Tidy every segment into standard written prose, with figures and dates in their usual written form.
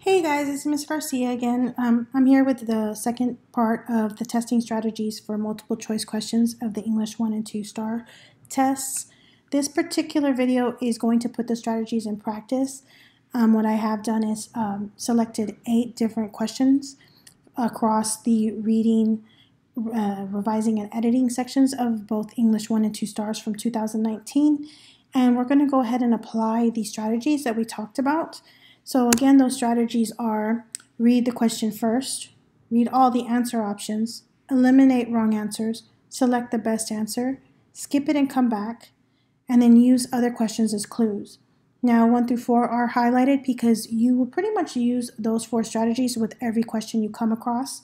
Hey guys, it's Miss Garcia again. I'm here with the second part of the testing strategies for multiple choice questions of the English 1 and 2 STAAR tests. This particular video is going to put the strategies in practice. What I have done is selected 8 different questions across the reading, revising, and editing sections of both English 1 and 2 STAARs from 2019. And we're going to go ahead and apply the strategies that we talked about. So again, those strategies are read the question first, read all the answer options, eliminate wrong answers, select the best answer, skip it and come back, and then use other questions as clues. Now 1 through 4 are highlighted because you will pretty much use those 4 strategies with every question you come across.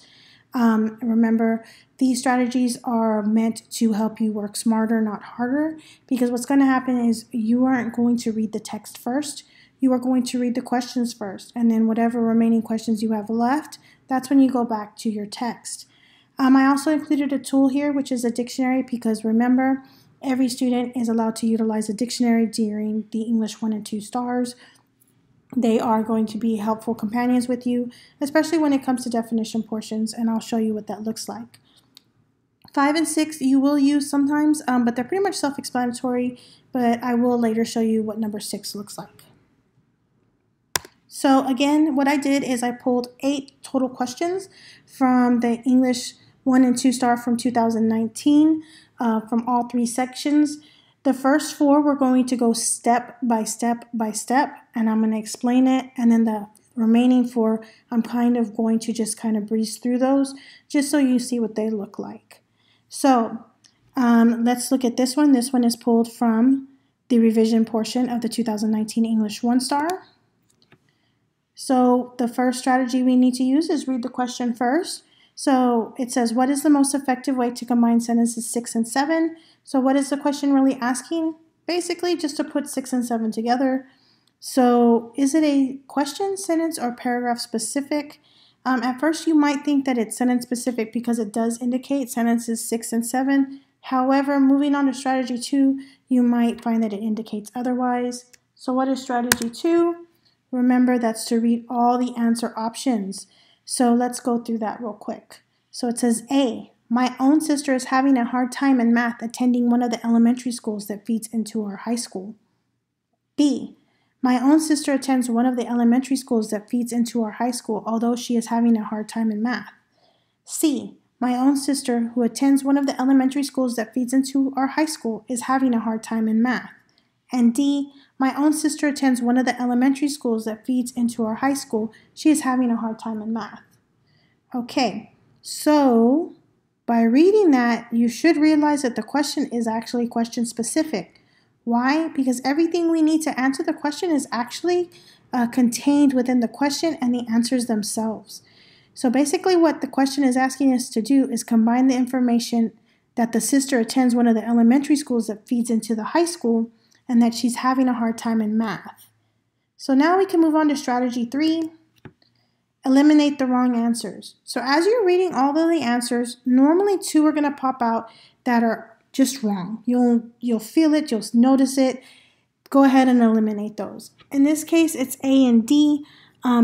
Remember, these strategies are meant to help you work smarter, not harder, because what's going to happen is you aren't going to read the text first. You are going to read the questions first, and then whatever remaining questions you have left, that's when you go back to your text. I also included a tool here, which is a dictionary, because remember, every student is allowed to utilize a dictionary during the English 1 and 2 STAARs. They are going to be helpful companions with you, especially when it comes to definition portions, and I'll show you what that looks like. 5 and 6 you will use sometimes, but they're pretty much self-explanatory, but I will later show you what number 6 looks like. So again, what I did is I pulled 8 total questions from the English 1 and 2 STAAR from 2019 from all 3 sections. The first 4 we're going to go step by step by step, and I'm going to explain it, and then the remaining 4 I'm kind of going to just kind of breeze through those just so you see what they look like. So let's look at this one. This one is pulled from the revision portion of the 2019 English 1 STAAR. So the first strategy we need to use is read the question first. So it says, what is the most effective way to combine sentences 6 and 7? So what is the question really asking? Basically just to put 6 and 7 together. So is it a question, sentence, or paragraph specific? At first you might think that it's sentence specific because it does indicate sentences 6 and 7. However, moving on to strategy 2, you might find that it indicates otherwise. So what is strategy 2? Remember, that's to read all the answer options. So let's go through that real quick. So it says A, my own sister is having a hard time in math attending one of the elementary schools that feeds into our high school. B, my own sister attends one of the elementary schools that feeds into our high school, although she is having a hard time in math. C, my own sister who attends one of the elementary schools that feeds into our high school is having a hard time in math. And D, my own sister attends one of the elementary schools that feeds into our high school. She is having a hard time in math. Okay, so by reading that, you should realize that the question is actually question specific. Why? Because everything we need to answer the question is actually contained within the question and the answers themselves. So basically what the question is asking us to do is combine the information that the sister attends one of the elementary schools that feeds into the high school and that she's having a hard time in math. So now we can move on to strategy 3, eliminate the wrong answers. So as you're reading all of the answers, normally 2 are going to pop out that are just wrong. You'll feel it, you'll notice it. Go ahead and eliminate those. In this case, it's A and D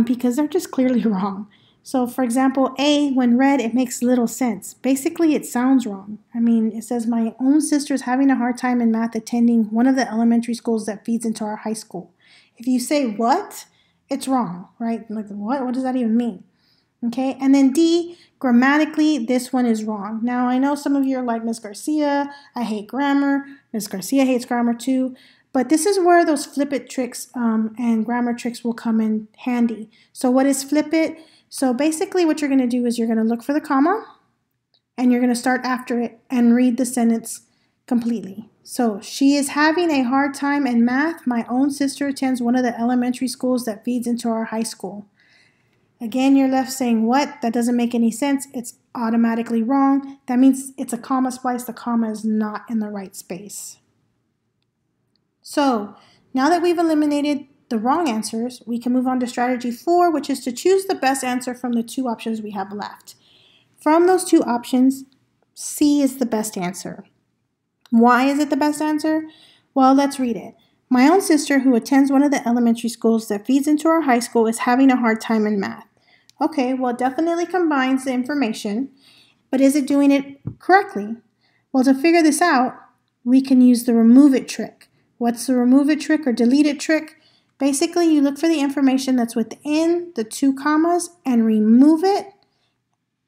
because they're just clearly wrong. So for example, A, when read, it makes little sense. Basically, it sounds wrong. I mean, it says, my own sister is having a hard time in math attending one of the elementary schools that feeds into our high school. If you say what, it's wrong, right? Like, what does that even mean? Okay, and then D, grammatically, this one is wrong. Now, I know some of you are like, Miss Garcia, I hate grammar. Miss Garcia hates grammar too. But this is where those flip it tricks and grammar tricks will come in handy. So what is flip it? So basically what you're going to do is you're going to look for the comma and you're going to start after it and read the sentence completely. So she is having a hard time in math. My own sister attends one of the elementary schools that feeds into our high school. Again, you're left saying what? That doesn't make any sense. It's automatically wrong. That means it's a comma splice. The comma is not in the right space. So now that we've eliminated the wrong answers, we can move on to strategy 4, which is to choose the best answer from the 2 options we have left. From those 2 options, C is the best answer. Why is it the best answer? Well, let's read it. My own sister, who attends one of the elementary schools that feeds into our high school, is having a hard time in math. Okay, well, it definitely combines the information, but is it doing it correctly? Well, to figure this out, we can use the remove it trick. What's the remove it trick or delete it trick? Basically, you look for the information that's within the 2 commas and remove it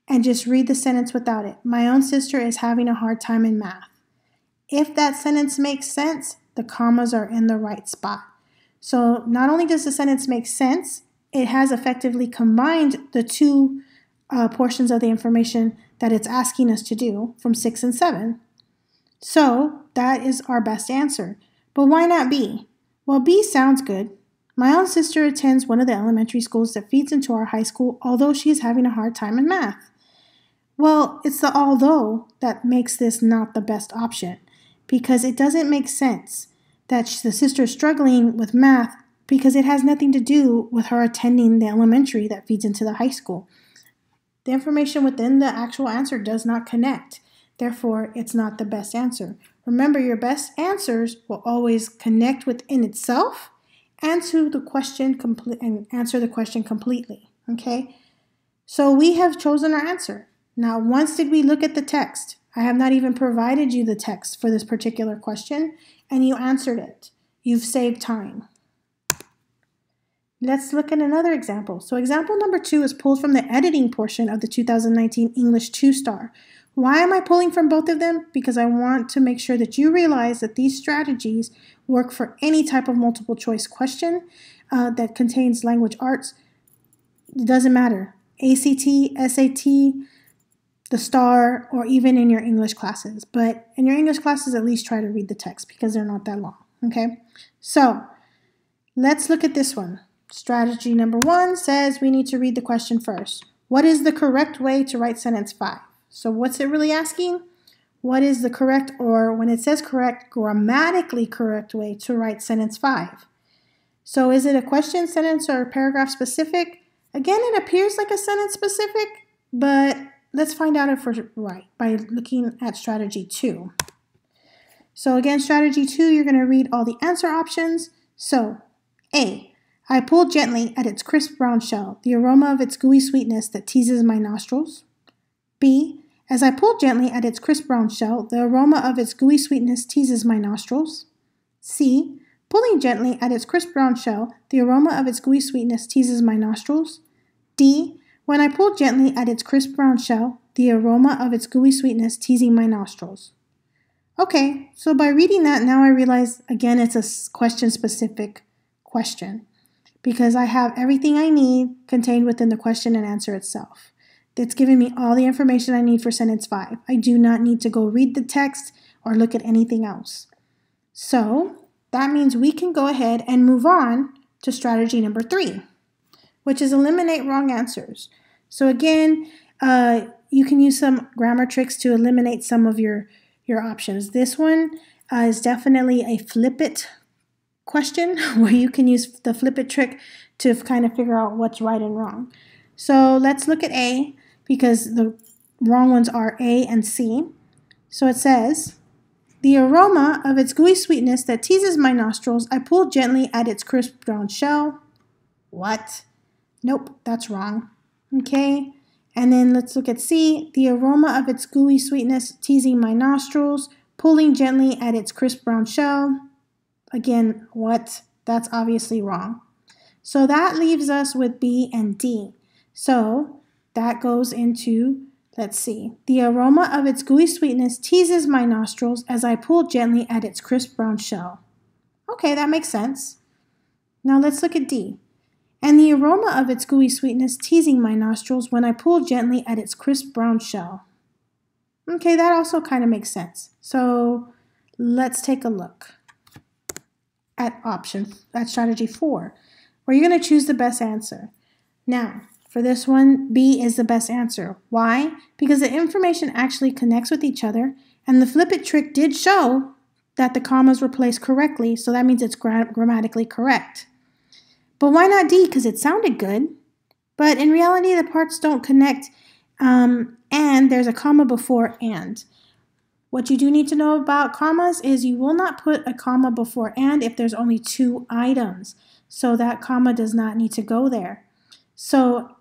and just read the sentence without it. My own sister is having a hard time in math. If that sentence makes sense, the commas are in the right spot. So not only does the sentence make sense, it has effectively combined the 2 portions of the information that it's asking us to do from 6 and 7. So that is our best answer. But why not B? Well, B sounds good. My own sister attends one of the elementary schools that feeds into our high school, although she is having a hard time in math. Well, it's the although that makes this not the best option, because it doesn't make sense that the sister is struggling with math because it has nothing to do with her attending the elementary that feeds into the high school. The information within the actual answer does not connect. Therefore, it's not the best answer. Remember, your best answers will always connect within itself and to the question and answer the question completely. Okay? So we have chosen our answer. Now, once did we look at the text? I have not even provided you the text for this particular question, and you answered it. You've saved time. Let's look at another example. So example number 2 is pulled from the editing portion of the 2019 English 2-Star. Why am I pulling from both of them? Because I want to make sure that you realize that these strategies work for any type of multiple choice question that contains language arts. It doesn't matter. ACT, SAT, the STAAR, or even in your English classes. But in your English classes, at least try to read the text because they're not that long. Okay? So let's look at this one. Strategy number 1 says we need to read the question first. What is the correct way to write sentence 5? So what's it really asking? What is the correct, or when it says correct, grammatically correct way to write sentence 5? So is it a question, sentence, or paragraph specific? Again, it appears like a sentence specific, but let's find out if we're right by looking at strategy 2. So again, strategy 2, you're going to read all the answer options. So A, I pulled gently at its crisp brown shell, the aroma of its gooey sweetness that teases my nostrils. B, as I pulled gently at its crisp brown shell, the aroma of its gooey sweetness teases my nostrils. C, pulling gently at its crisp brown shell, the aroma of its gooey sweetness teases my nostrils. D, when I pulled gently at its crisp brown shell, the aroma of its gooey sweetness teasing my nostrils. Okay, so by reading that, now I realize, again, it's a question-specific question because I have everything I need contained within the question and answer itself. It's giving me all the information I need for sentence 5. I do not need to go read the text or look at anything else. So that means we can go ahead and move on to strategy number 3, which is eliminate wrong answers. So again, you can use some grammar tricks to eliminate some of your options. This one is definitely a flip it question where you can use the flip it trick to kind of figure out what's right and wrong. So let's look at A because the wrong ones are A and C. So it says, the aroma of its gooey sweetness that teases my nostrils, I pulled gently at its crisp brown shell. What? Nope, that's wrong. Okay, and then let's look at C. The aroma of its gooey sweetness teasing my nostrils, pulling gently at its crisp brown shell. Again, what? That's obviously wrong. So that leaves us with B and D. So that goes into, let's see. The aroma of its gooey sweetness teases my nostrils as I pull gently at its crisp brown shell. Okay, that makes sense. Now let's look at D. And the aroma of its gooey sweetness teasing my nostrils when I pull gently at its crisp brown shell. Okay, that also kind of makes sense. So let's take a look at strategy 4, where you're going to choose the best answer. Now, for this one, B is the best answer. Why? Because the information actually connects with each other, and the flip it trick did show that the commas were placed correctly, so that means it's grammatically correct. But why not D? Because it sounded good, but in reality, the parts don't connect, and there's a comma before and. What you do need to know about commas is you will not put a comma before and if there's only 2 items. So that comma does not need to go there. So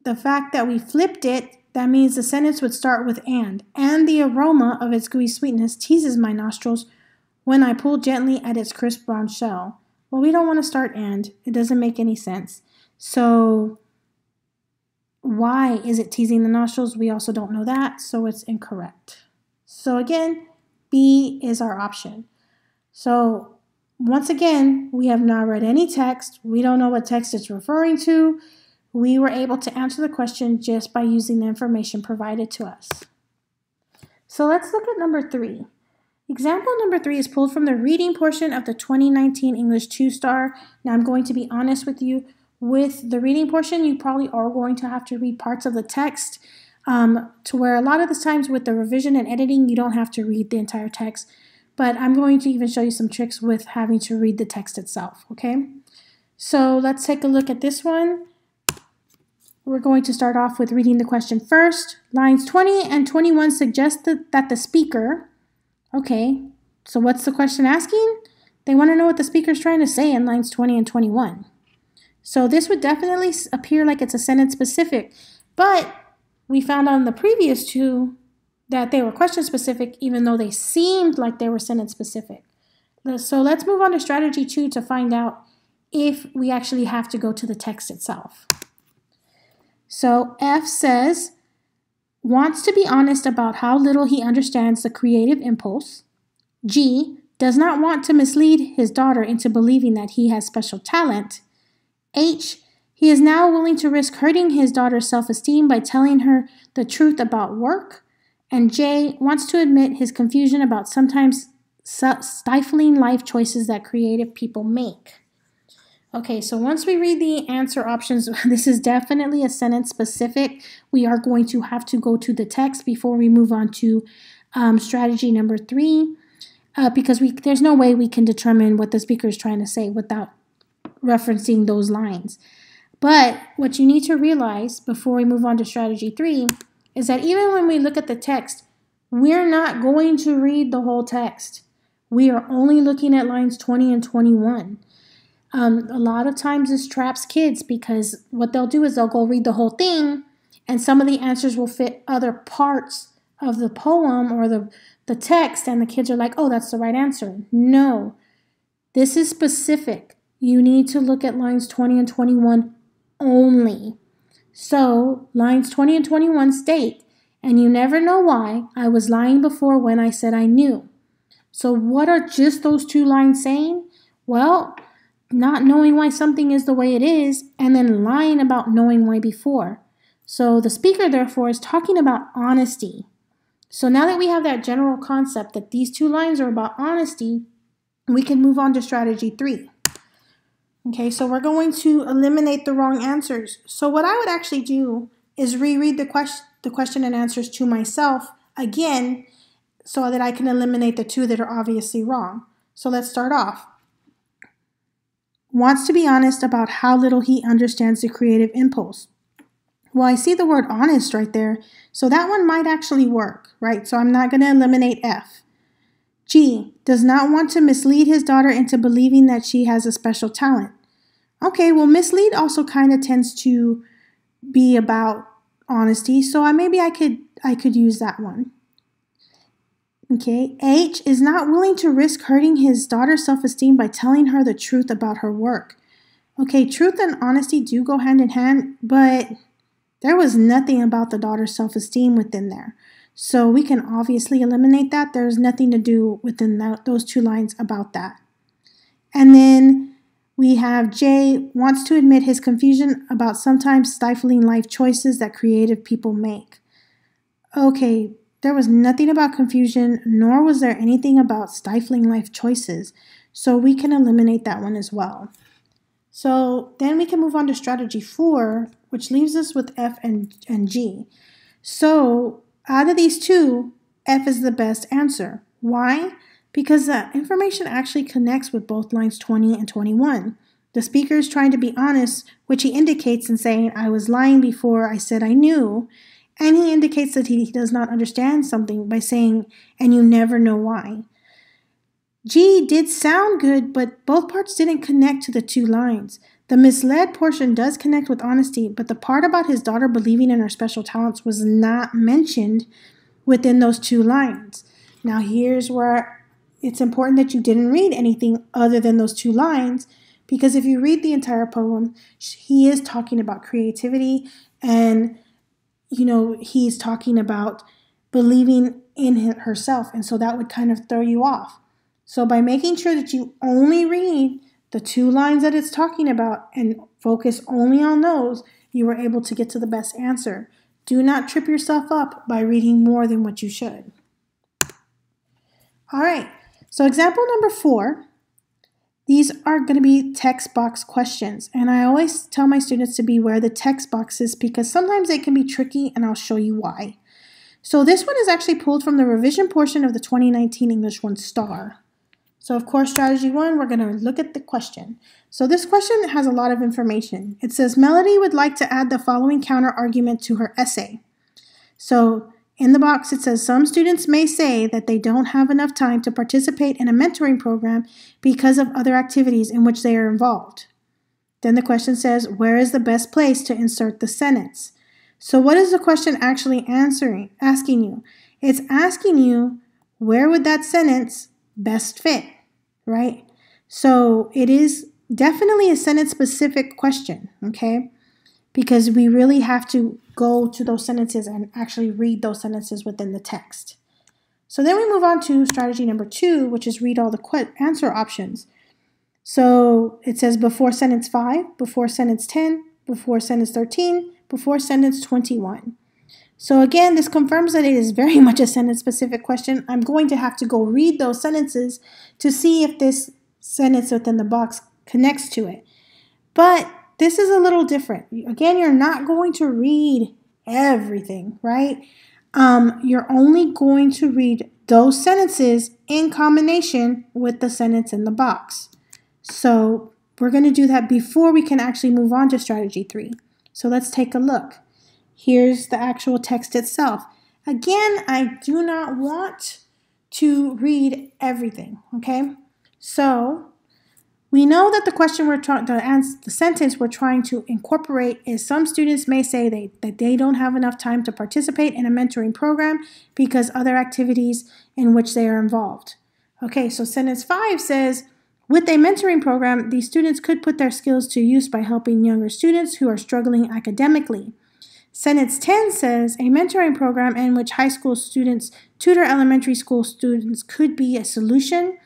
the fact that we flipped it, that means the sentence would start with and the aroma of its gooey sweetness teases my nostrils when I pull gently at its crisp brown shell. Well, we don't want to start and. It doesn't make any sense. So why is it teasing the nostrils? We also don't know that, so it's incorrect. So again, B is our option. So once again, we have not read any text. We don't know what text it's referring to. We were able to answer the question just by using the information provided to us. So let's look at number 3. Example number 3 is pulled from the reading portion of the 2019 English 2-star. Now I'm going to be honest with you. With the reading portion, you probably are going to have to read parts of the text to where a lot of the times with the revision and editing, you don't have to read the entire text. But I'm going to even show you some tricks with having to read the text itself, okay? So let's take a look at this one. We're going to start off with reading the question first. Lines 20 and 21 suggest that the speaker, okay, so what's the question asking? They want to know what the speaker is trying to say in lines 20 and 21. So this would definitely appear like it's a sentence specific, but we found out in the previous 2 that they were question specific even though they seemed like they were sentence specific. So let's move on to strategy 2 to find out if we actually have to go to the text itself. So F says, wants to be honest about how little he understands the creative impulse. G, does not want to mislead his daughter into believing that he has special talent. H, he is now willing to risk hurting his daughter's self-esteem by telling her the truth about work. And J, wants to admit his confusion about sometimes stifling life choices that creative people make. Okay, so once we read the answer options, this is definitely a sentence specific. We are going to have to go to the text before we move on to strategy number 3 because there's no way we can determine what the speaker is trying to say without referencing those lines. But what you need to realize before we move on to strategy 3 is that even when we look at the text, we're not going to read the whole text. We are only looking at lines 20 and 21. A lot of times this traps kids because what they'll do is they'll go read the whole thing and some of the answers will fit other parts of the poem or the text and the kids are like, oh, that's the right answer. No, this is specific. You need to look at lines 20 and 21 only. So lines 20 and 21 state, and you never know why, I was lying before when I said I knew. So what are just those 2 lines saying? Well, not knowing why something is the way it is, and then lying about knowing why before. So the speaker, therefore, is talking about honesty. So now that we have that general concept that these 2 lines are about honesty, we can move on to strategy 3. Okay, so we're going to eliminate the wrong answers. So what I would actually do is reread the question and answers to myself again so that I can eliminate the 2 that are obviously wrong. So let's start off. Wants to be honest about how little he understands the creative impulse. Well, I see the word honest right there, so that one might actually work, right? So I'm not going to eliminate F. G, does not want to mislead his daughter into believing that she has a special talent. Okay, well, mislead also kind of tends to be about honesty, so maybe I could use that one. Okay, H is not willing to risk hurting his daughter's self-esteem by telling her the truth about her work. Okay, truth and honesty do go hand in hand, but there was nothing about the daughter's self-esteem within there. So we can obviously eliminate that. There's nothing to do within those 2 lines about that. And then we have J wants to admit his confusion about sometimes stifling life choices that creative people make. Okay, there was nothing about confusion, nor was there anything about stifling life choices. So we can eliminate that one as well. So then we can move on to strategy 4, which leaves us with F and G. So out of these 2, F is the best answer. Why? Because the information actually connects with both lines 20 and 21. The speaker is trying to be honest, which he indicates in saying, I was lying before I said I knew. And he indicates that he does not understand something by saying, and you never know why. G did sound good, but both parts didn't connect to the two lines. The misled portion does connect with honesty, but the part about his daughter believing in her special talents was not mentioned within those two lines. Now here's where it's important that you didn't read anything other than those two lines, because if you read the entire poem, he is talking about creativity and, he's talking about believing in herself, and so that would kind of throw you off. So by making sure that you only read the two lines that it's talking about and focus only on those, you were able to get to the best answer. Do not trip yourself up by reading more than what you should. All right, so example number 4. These are going to be text box questions, and I always tell my students to beware the text boxes because sometimes they can be tricky, and I'll show you why. So this one is actually pulled from the revision portion of the 2019 English 1 STAAR. So of course, strategy 1, we're going to look at the question. So this question has a lot of information. It says, Melody would like to add the following counter argument to her essay. So in the box, it says, some students may say that they don't have enough time to participate in a mentoring program because of other activities in which they are involved. Then the question says, where is the best place to insert the sentence? So what is the question actually asking you? It's asking you, where would that sentence best fit, right? So it is definitely a sentence-specific question, okay? Because we really have to go to those sentences and actually read those sentences within the text. So then we move on to strategy number 2, which is read all the answer options. So it says before sentence 5, before sentence 10, before sentence 13, before sentence 21. So again, this confirms that it is very much a sentence-specific question. I'm going to have to go read those sentences to see if this sentence within the box connects to it. But this is a little different. Again, you're not going to read everything, right? You're only going to read those sentences in combination with the sentence in the box. So we're going to do that before we can actually move on to strategy 3. So let's take a look. Here's the actual text itself. Again, I do not want to read everything, okay? So we know that the question the sentence we're trying to incorporate is some students may say that they don't have enough time to participate in a mentoring program because other activities in which they are involved. Okay, so sentence 5 says, with a mentoring program, these students could put their skills to use by helping younger students who are struggling academically. Sentence 10 says, a mentoring program in which high school students tutor elementary school students could be a solution.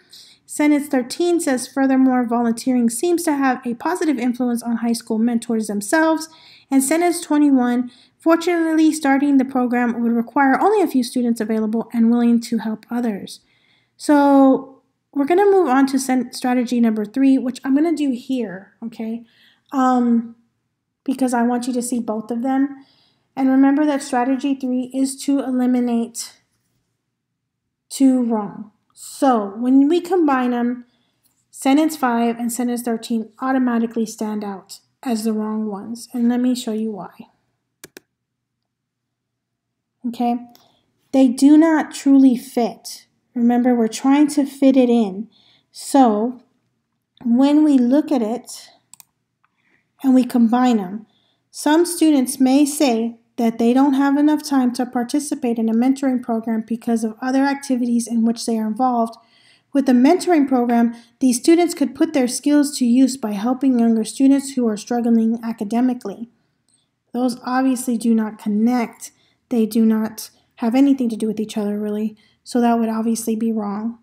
Sentence 13 says, furthermore, volunteering seems to have a positive influence on high school mentors themselves. And sentence 21, fortunately, starting the program would require only a few students available and willing to help others. So we're going to move on to strategy number 3, which I'm going to do here, okay? Because I want you to see both of them. And remember that strategy 3 is to eliminate 2 wrong. So when we combine them, sentence 5 and sentence 13 automatically stand out as the wrong ones. And let me show you why. Okay? They do not truly fit. Remember, we're trying to fit it in. So when we look at it and we combine them, some students may say that they don't have enough time to participate in a mentoring program because of other activities in which they are involved. With a mentoring program, these students could put their skills to use by helping younger students who are struggling academically. Those obviously do not connect. They do not have anything to do with each other, really, so that would obviously be wrong.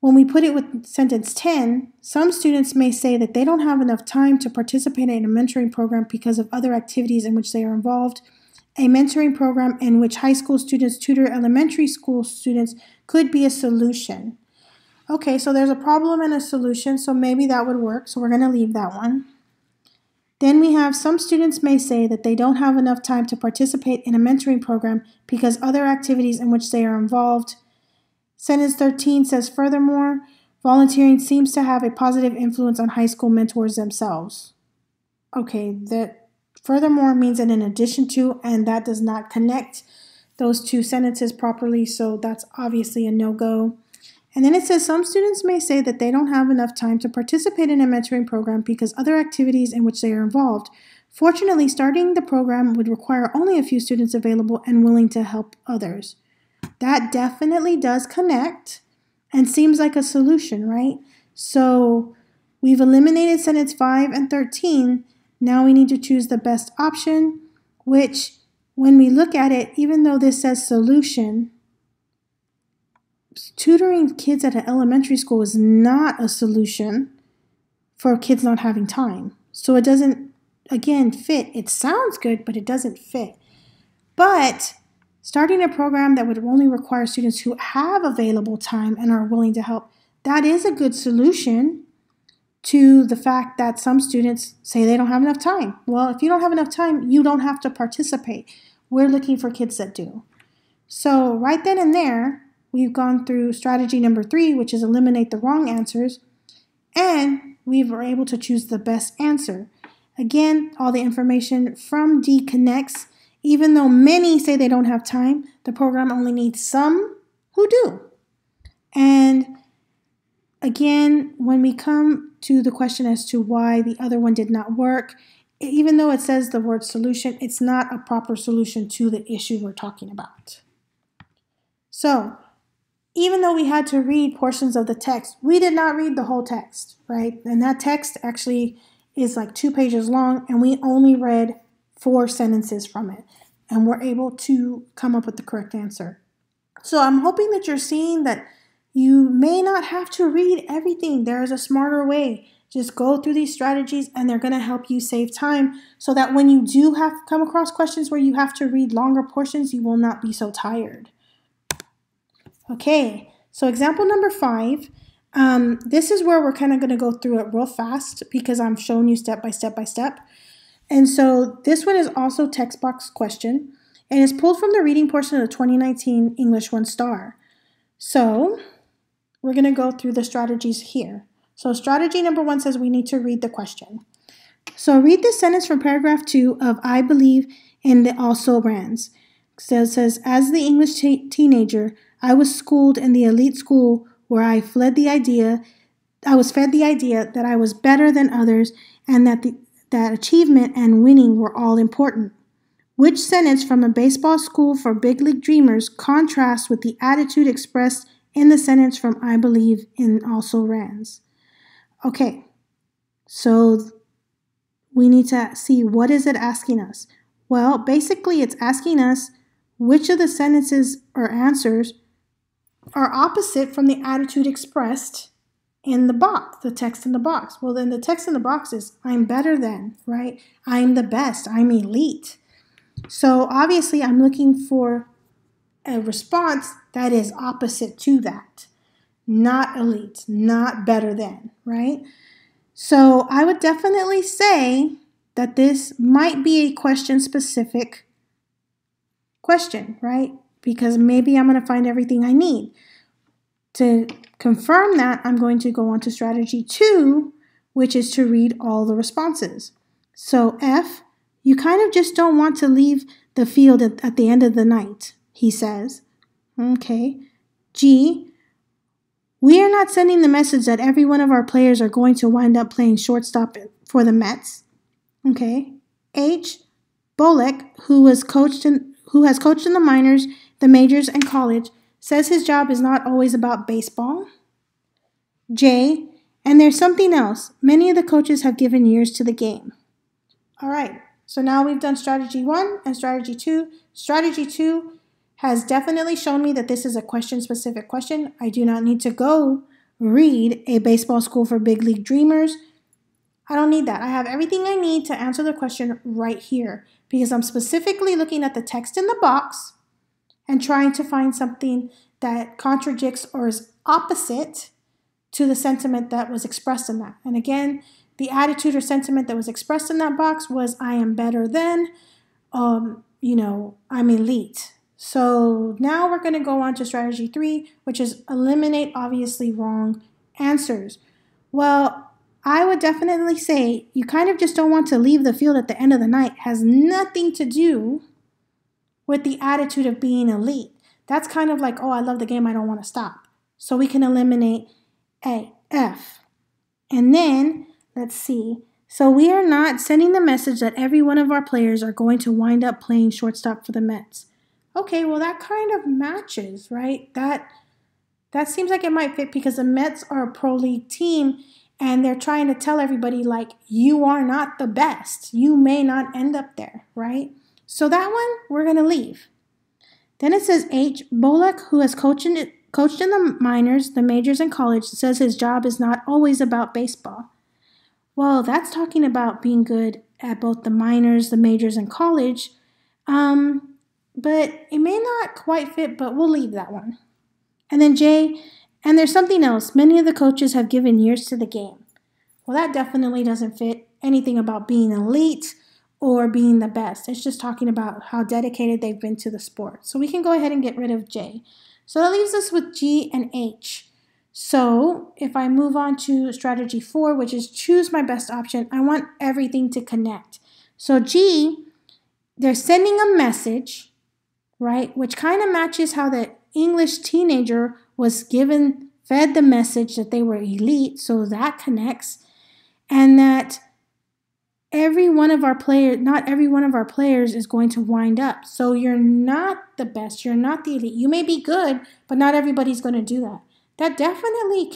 When we put it with sentence 10, some students may say that they don't have enough time to participate in a mentoring program because of other activities in which they are involved. A mentoring program in which high school students tutor elementary school students could be a solution. Okay, so there's a problem and a solution, so maybe that would work, so we're going to leave that one. Then we have some students may say that they don't have enough time to participate in a mentoring program because other activities in which they are involved. Sentence 13 says, furthermore, volunteering seems to have a positive influence on high school mentors themselves. Okay, that Furthermore means an in addition to, and that does not connect those two sentences properly, so that's obviously a no-go. And then it says some students may say that they don't have enough time to participate in a mentoring program because other activities in which they are involved. Fortunately, starting the program would require only a few students available and willing to help others. That definitely does connect and seems like a solution, right? So we've eliminated sentence 5 and 13. Now we need to choose the best option, which when we look at it, even though this says solution, tutoring kids at an elementary school is not a solution for kids not having time. So it doesn't, again, fit. It sounds good, but it doesn't fit. But starting a program that would only require students who have available time and are willing to help, that is a good solution to the fact that some students say they don't have enough time. Well, if you don't have enough time, you don't have to participate. We're looking for kids that do. So right then and there, we've gone through strategy number 3, which is eliminate the wrong answers, and we were able to choose the best answer. Again, all the information from D connects. Even though many say they don't have time, the program only needs some who do. And again, when we come to the question as to why the other one did not work, even though it says the word solution, it's not a proper solution to the issue we're talking about. So, even though we had to read portions of the text, we did not read the whole text, right? And that text actually is like 2 pages long, and we only read 4 sentences from it. And we're able to come up with the correct answer. So I'm hoping that you're seeing that you may not have to read everything. There is a smarter way. Just go through these strategies and they're going to help you save time so that when you do have come across questions where you have to read longer portions, you will not be so tired. Okay, so example number 5. This is where we're kind of going to go through it real fast because I'm showing you step by step by step. And so this one is also text box question and is pulled from the reading portion of the 2019 English 1 Star. So we're going to go through the strategies here. So strategy number 1 says we need to read the question. So read this sentence from paragraph 2 of I Believe in the Also Rans. So it says, as the English teenager, I was schooled in the elite school where I was fed the idea that I was better than others and that achievement and winning were all important. Which sentence from a baseball school for big league dreamers contrasts with the attitude expressed in the sentence from I Believe in Also Rans? Okay, so we need to see what is it asking us. Well, basically it's asking us which of the sentences or answers are opposite from the attitude expressed in the box, the text in the box. Well, then the text in the box is I'm better than, right? I'm the best, I'm elite. So obviously I'm looking for a response that is opposite to that. Not elite, not better than, right? So I would definitely say that this might be a question-specific question, right? Because maybe I'm going to find everything I need. To confirm that, I'm going to go on to strategy 2, which is to read all the responses. So F, you kind of just don't want to leave the field at the end of the night, he says. Okay. G, we are not sending the message that every one of our players are going to wind up playing shortstop for the Mets. Okay. H, Bolek, who has coached in the minors, the majors, and college, says his job is not always about baseball. J, and there's something else. Many of the coaches have given years to the game. All right, so now we've done strategy 1 and strategy 2. Strategy 2 has definitely shown me that this is a question-specific question. I do not need to go read a baseball school for big league dreamers. I don't need that. I have everything I need to answer the question right here because I'm specifically looking at the text in the box and trying to find something that contradicts or is opposite to the sentiment that was expressed in that. And again, the attitude or sentiment that was expressed in that box was I am better than, I'm elite. So now we're going to go on to strategy 3, which is eliminate obviously wrong answers. Well, I would definitely say you kind of just don't want to leave the field at the end of the night. It has nothing to do with the attitude of being elite. That's kind of like, oh, I love the game, I don't want to stop. So we can eliminate A, F. And then, let's see. So we are not sending the message that every one of our players are going to wind up playing shortstop for the Mets. Okay, well, that kind of matches, right? That seems like it might fit because the Mets are a pro league team and they're trying to tell everybody, like, you are not the best. You may not end up there, right? So that one, we're going to leave. Then it says H. Bullock, who has coached in the minors, the majors, and college, says his job is not always about baseball. Well, that's talking about being good at both the minors, the majors, and college. But it may not quite fit, but we'll leave that one. And then J, and there's something else. Many of the coaches have given years to the game. Well, that definitely doesn't fit anything about being elite or being the best. It's just talking about how dedicated they've been to the sport. So we can go ahead and get rid of J. So that leaves us with G and H. So if I move on to strategy 4, which is choose my best option, I want everything to connect. So G, they're sending a message, right, which kind of matches how the English teenager was fed the message that they were elite, so that connects, and that not every one of our players is going to wind up. So you're not the best, you're not the elite. You may be good, but not everybody's going to do that. That definitely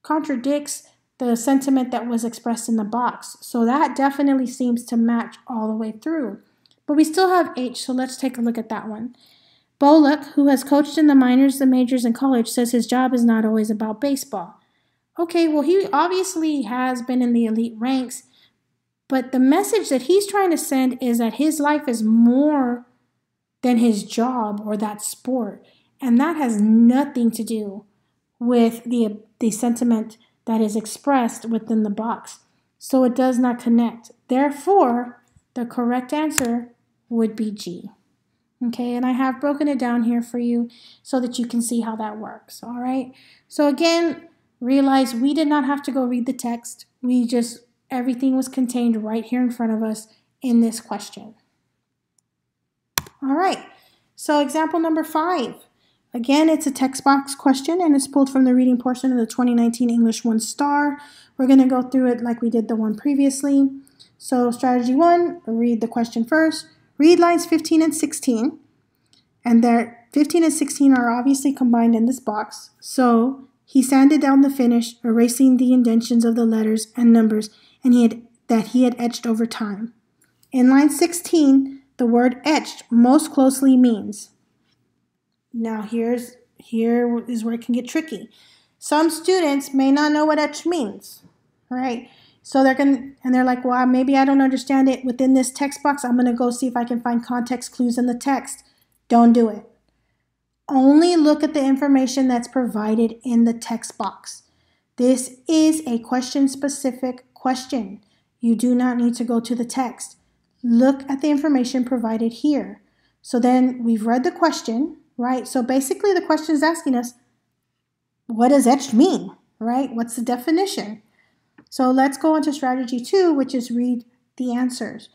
contradicts the sentiment that was expressed in the box. So that definitely seems to match all the way through. But we still have H, so let's take a look at that one. Bullock, who has coached in the minors, the majors, and college, says his job is not always about baseball. Okay, well, he obviously has been in the elite ranks, but the message that he's trying to send is that his life is more than his job or that sport. And that has nothing to do with the sentiment that is expressed within the box. So it does not connect. Therefore, the correct answer would be G. Okay, and I have broken it down here for you so that you can see how that works. All right. So again, realize we did not have to go read the text. Everything was contained right here in front of us in this question. All right. So example number 5. Again, it's a text box question and it's pulled from the reading portion of the 2019 English 1 STAAR. We're going to go through it like we did the one previously. So strategy 1, read the question first. Read lines 15 and 16. And 15 and 16 are obviously combined in this box. So he sanded down the finish, erasing the indentions of the letters and numbers that he had etched over time. In line 16, the word etched most closely means. Now here is where it can get tricky. Some students may not know what etched means, right? So they're like, well, maybe I don't understand it within this text box. I'm going to go see if I can find context clues in the text. Don't do it. Only look at the information that's provided in the text box. This is a question-specific question. You do not need to go to the text. Look at the information provided here. So then we've read the question, right? So basically the question is asking us, what does etched mean, right? What's the definition? So let's go on to strategy 2, which is read the answers.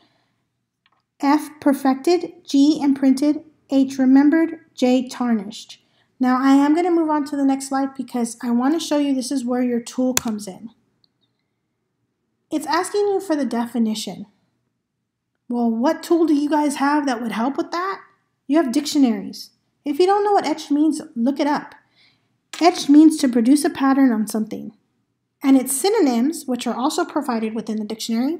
F, perfected. G, imprinted. H, remembered. J, tarnished. Now I am going to move on to the next slide because I want to show you this is where your tool comes in. It's asking you for the definition. Well, what tool do you guys have that would help with that? You have dictionaries. If you don't know what etched means, look it up. Etched means to produce a pattern on something. And its synonyms, which are also provided within the dictionary,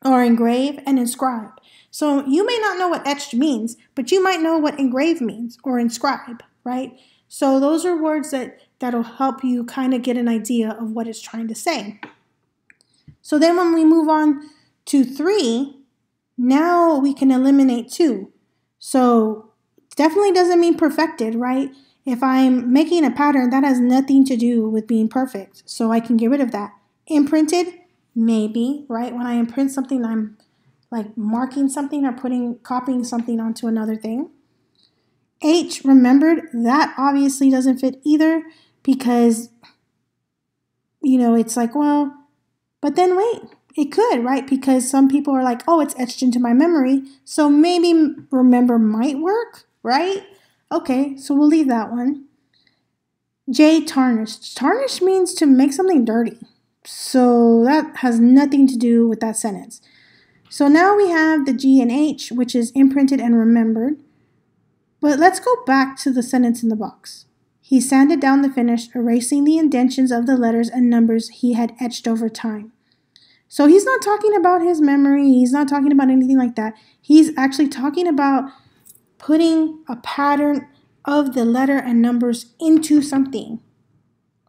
are engrave and inscribe. So you may not know what etched means, but you might know what engrave means or inscribe, right? So those are words that'll help you kind of get an idea of what it's trying to say. So then when we move on to 3, now we can eliminate 2. So definitely doesn't mean perfected, right? If I'm making a pattern, that has nothing to do with being perfect. So I can get rid of that. Imprinted, maybe, right? When I imprint something, I'm like marking something or copying something onto another thing. H, remembered, that obviously doesn't fit either because it's like, well, but then wait, it could, right? Because some people are like, oh, it's etched into my memory, so maybe remember might work, right? Okay, so we'll leave that one. J, tarnished. Tarnished means to make something dirty. So that has nothing to do with that sentence. So now we have the G and H, which is imprinted and remembered. But let's go back to the sentence in the box. He sanded down the finish, erasing the indentions of the letters and numbers he had etched over time. So he's not talking about his memory. He's not talking about anything like that. He's actually talking about putting a pattern of the letter and numbers into something,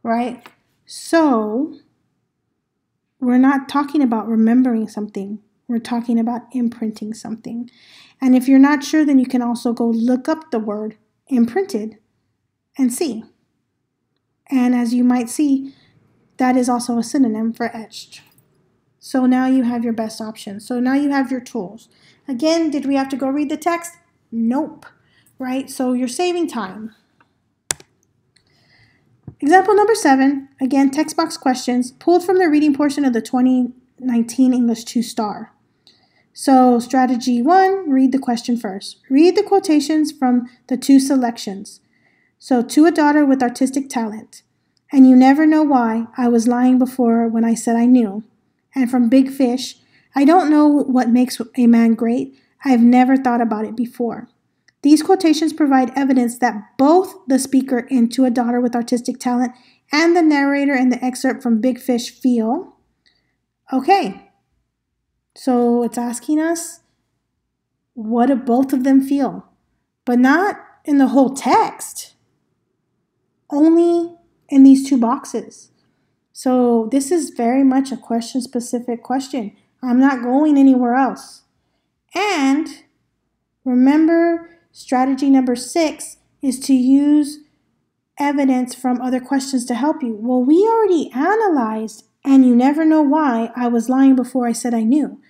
right? So we're not talking about remembering something. We're talking about imprinting something. And if you're not sure, then you can also go look up the word imprinted and see. And as you might see, that is also a synonym for etched. So now you have your best option. So now you have your tools. Again, did we have to go read the text? Nope, right? So you're saving time. Example number 7, again, text box questions pulled from the reading portion of the 2019 English 2 STAAR. So strategy 1, read the question first. Read the quotations from the 2 selections. So, to a daughter with artistic talent. And you never know why I was lying before when I said I knew. And from Big Fish, I don't know what makes a man great. I've never thought about it before. These quotations provide evidence that both the speaker in To a Daughter with Artistic Talent and the narrator in the excerpt from Big Fish feel. Okay, so it's asking us, what do both of them feel? But not in the whole text, only in these 2 boxes. So this is very much a question-specific question. I'm not going anywhere else. And remember, strategy number 6 is to use evidence from other questions to help you. Well, we already analyzed, and you never know why I was lying before I said I knew.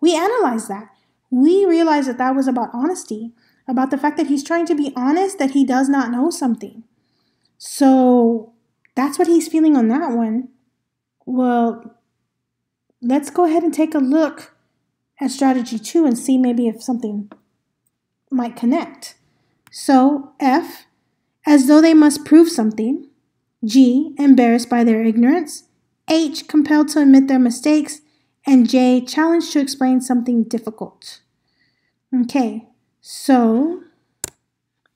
We analyzed that. We realized that that was about honesty, about the fact that he's trying to be honest that he does not know something. So that's what he's feeling on that one. Well, let's go ahead and take a look at strategy 2 and see maybe if something might connect. So F, as though they must prove something. G, embarrassed by their ignorance. H, compelled to admit their mistakes. And J, challenged to explain something difficult. Okay, so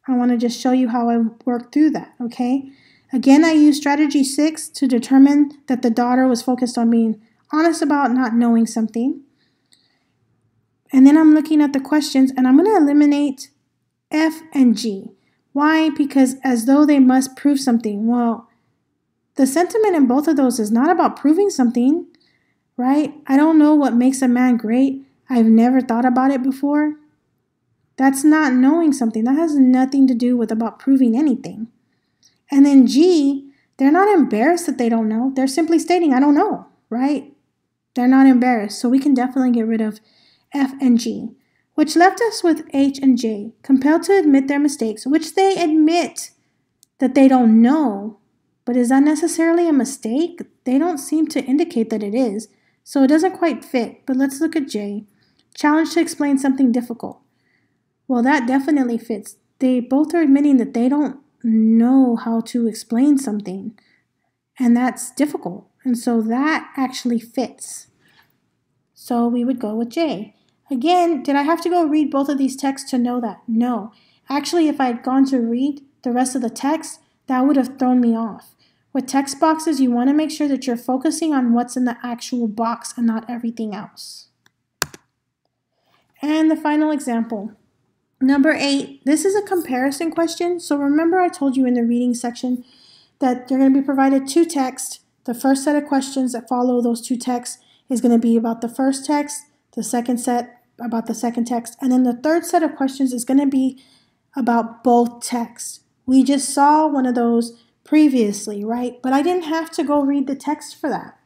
I want to just show you how I worked through that, okay? Again, I used strategy 6 to determine that the daughter was focused on being honest about not knowing something. And then I'm looking at the questions, and I'm going to eliminate F and G. Why? Because as though they must prove something. Well, the sentiment in both of those is not about proving something, right? I don't know what makes a man great. I've never thought about it before. That's not knowing something. That has nothing to do with about proving anything. And then G, they're not embarrassed that they don't know. They're simply stating, I don't know, right? They're not embarrassed. So we can definitely get rid of F and G, which left us with H and J, compelled to admit their mistakes, which they admit that they don't know. But is that necessarily a mistake? They don't seem to indicate that it is. So it doesn't quite fit. But let's look at J. Challenge to explain something difficult. Well, that definitely fits. They both are admitting that they don't know how to explain something. And that's difficult. And so that actually fits. So we would go with J. Again, did I have to go read both of these texts to know that? No. Actually, if I had gone to read the rest of the text, that would have thrown me off. With text boxes, you want to make sure that you're focusing on what's in the actual box and not everything else. And the final example. Number 8, this is a comparison question. So remember I told you in the reading section that you're going to be provided 2 texts. The first set of questions that follow those 2 texts is going to be about the first text, the second set about the second text, and then the third set of questions is going to be about both texts. We just saw one of those previously, right? But I didn't have to go read the text for that.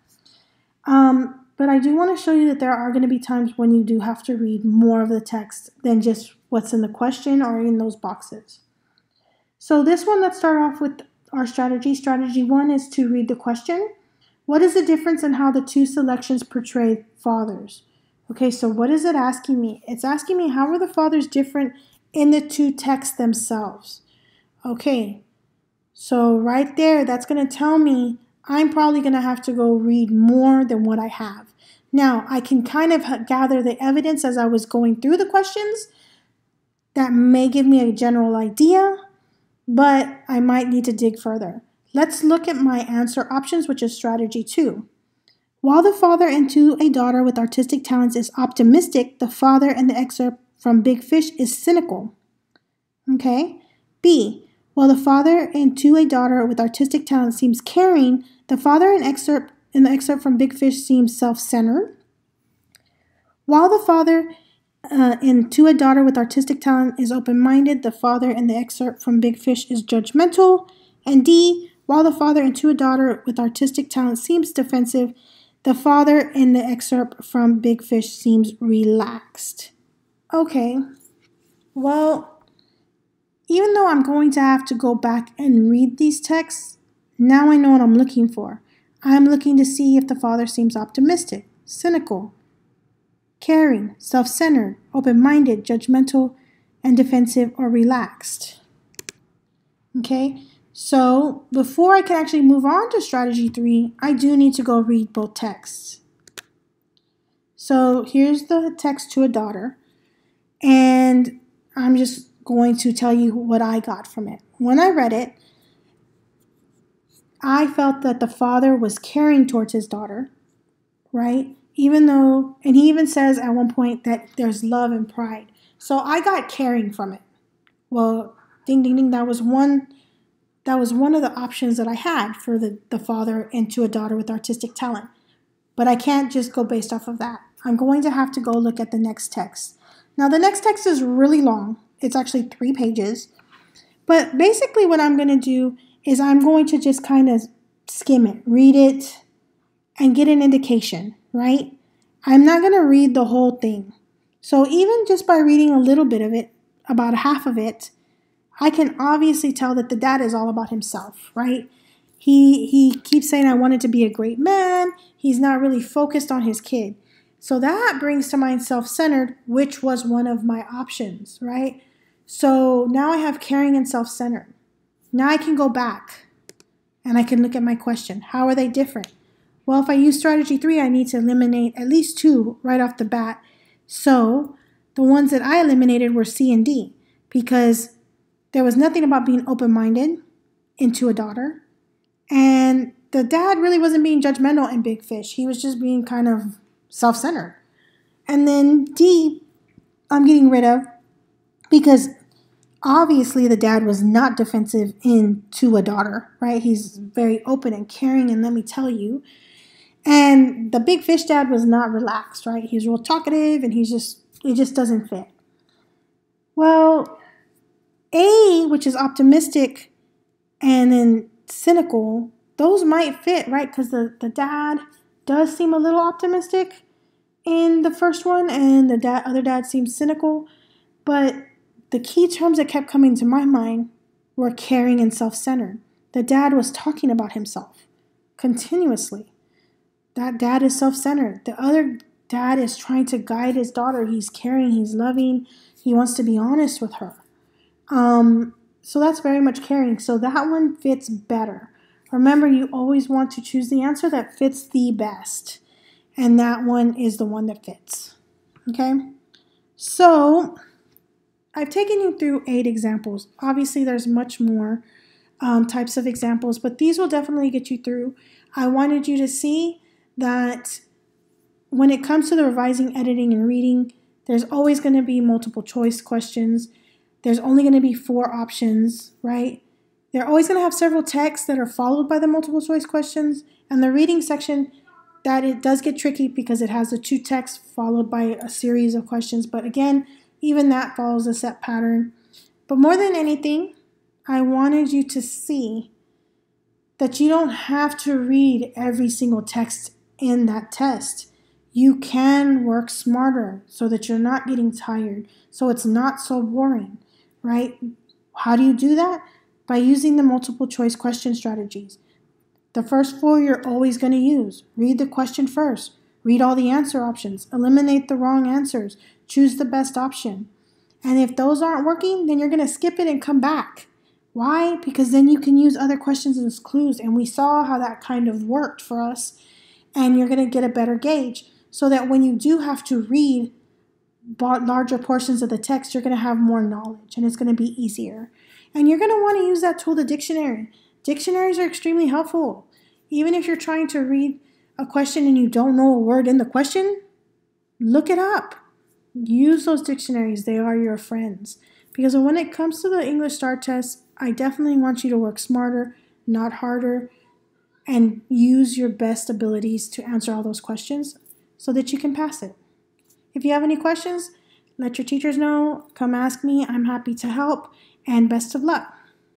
But I do want to show you that there are going to be times when you do have to read more of the text than just what's in the question or in those boxes. So this one, let's start off with our strategy. Strategy 1 is to read the question. What is the difference in how the two selections portray fathers? Okay, so what is it asking me? It's asking me how are the fathers different in the two texts themselves? Okay, so right there, that's going to tell me I'm probably going to have to go read more than what I have. Now, I can kind of gather the evidence as I was going through the questions. That may give me a general idea, but I might need to dig further. Let's look at my answer options, which is strategy 2. While the father into a daughter with artistic talents is optimistic, the father in the excerpt from Big Fish is cynical. Okay? B. While the father into a daughter with artistic talent seems caring, the father in the excerpt from Big Fish seems self-centered. While the father into a daughter with artistic talent is open-minded, the father in the excerpt from Big Fish is judgmental. And D. While the father into a daughter with artistic talent seems defensive, the father in the excerpt from Big Fish seems relaxed. Okay, well, even though I'm going to have to go back and read these texts, now I know what I'm looking for. I'm looking to see if the father seems optimistic, cynical, caring, self-centered, open-minded, judgmental, and defensive or relaxed. Okay, so before I can actually move on to strategy 3, I do need to go read both texts. So here's the text to a daughter, and I'm just going to tell you what I got from it. When I read it, I felt that the father was caring towards his daughter, right? Even though, and he even says at one point that there's love and pride. So I got caring from it. Well, ding, ding, ding, that was one of the options that I had for the father into a daughter with artistic talent. But I can't just go based off of that. I'm going to have to go look at the next text. Now, the next text is really long. It's actually 3 pages. But basically what I'm going to do is I'm going to just kind of skim it, read it, and get an indication, right? I'm not going to read the whole thing. So even just by reading a little bit of it, about half of it, I can obviously tell that the dad is all about himself, right? He keeps saying, I wanted to be a great man. He's not really focused on his kid. So that brings to mind self-centered, which was one of my options, right? So now I have caring and self-centered. Now I can go back and I can look at my question. How are they different? Well, if I use strategy 3, I need to eliminate at least 2 right off the bat. So the ones that I eliminated were C and D because there was nothing about being open-minded into a daughter. And the dad really wasn't being judgmental in Big Fish. He was just being kind of self-centered. And then D, I'm getting rid of because obviously the dad was not defensive into a daughter, right? He's very open and caring, and let me tell you. And the Big Fish dad was not relaxed, right? He's real talkative, and it just doesn't fit. Well, A, which is optimistic, and then cynical, those might fit, right? Because the dad does seem a little optimistic in the first one, and the other dad seems cynical. But the key terms that kept coming to my mind were caring and self-centered. The dad was talking about himself continuously. That dad is self-centered. The other dad is trying to guide his daughter. He's caring, he's loving, he wants to be honest with her. So that's very much caring. So that one fits better. Remember, you always want to choose the answer that fits the best. And that one is the one that fits. Okay? So I've taken you through 8 examples. Obviously, there's much more types of examples, but these will definitely get you through. I wanted you to see that when it comes to the revising, editing, and reading, there's always going to be multiple choice questions. There's only going to be 4 options, right? They're always going to have several texts that are followed by the multiple choice questions. And the reading section, that it does get tricky because it has the 2 texts followed by a series of questions. But again, even that follows a set pattern. But more than anything, I wanted you to see that you don't have to read every single text in that test. You can work smarter so that you're not getting tired, so it's not so boring, right? How do you do that? By using the multiple choice question strategies. The first four you're always going to use. Read the question first. Read all the answer options. Eliminate the wrong answers. Choose the best option. And if those aren't working, then you're going to skip it and come back. Why? Because then you can use other questions as clues. And we saw how that kind of worked for us. And you're going to get a better gauge so that when you do have to read larger portions of the text, you're going to have more knowledge and it's going to be easier. And you're going to want to use that tool, the dictionary. Dictionaries are extremely helpful. Even if you're trying to read a question and you don't know a word in the question, look it up. Use those dictionaries. They are your friends. Because when it comes to the English STAAR test, I definitely want you to work smarter, not harder, and use your best abilities to answer all those questions so that you can pass it. If you have any questions, let your teachers know. Come ask me. I'm happy to help, and best of luck.